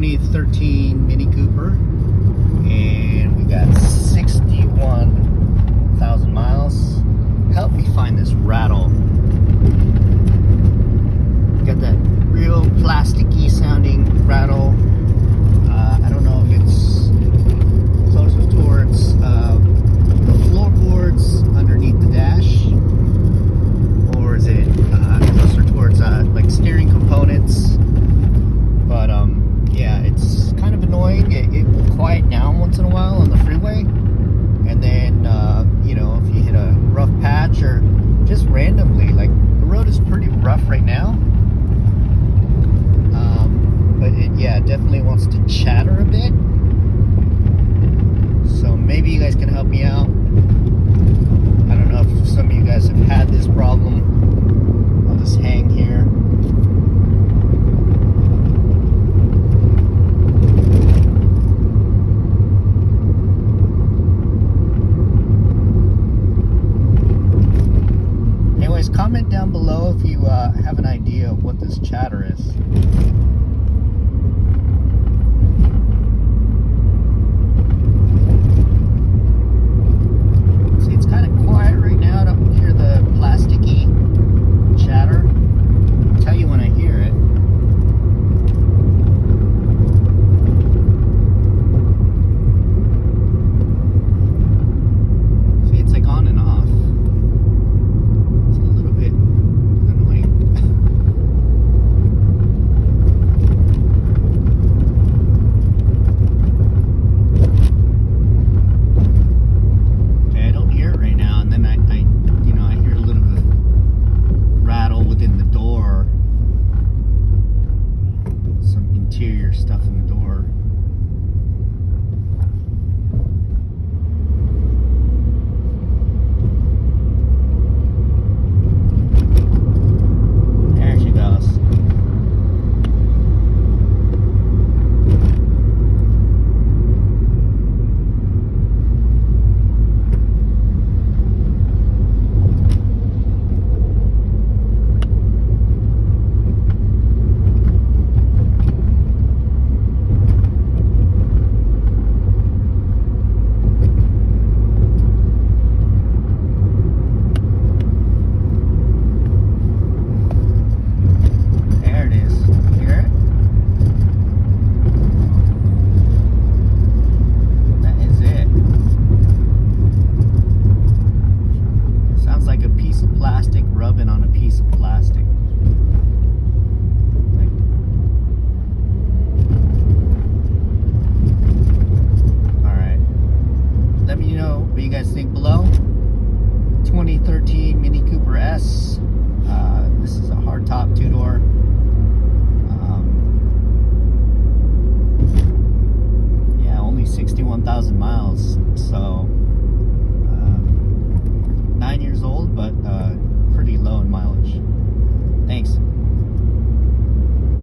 2013 Mini Cooper, and we got 61,000 miles. Help me find this rattle. Got that real plasticky sounding rattle. I don't know if it's closer towards the floorboards underneath the dash, or is it closer towards like steering components. But yeah, it's kind of annoying. It will quiet down once in a while on the freeway, and then you know, if you hit a rough patch or just randomly, like the road is pretty rough right now. But it definitely wants to chatter a bit. So maybe you guys can help me out. I don't know if some of you guys have had this problem. I'll just hang here. Anyways, comment down below if you have an idea of what this chatter is. Stuff in the door. There she goes. Plastic rubbing on a piece of plastic.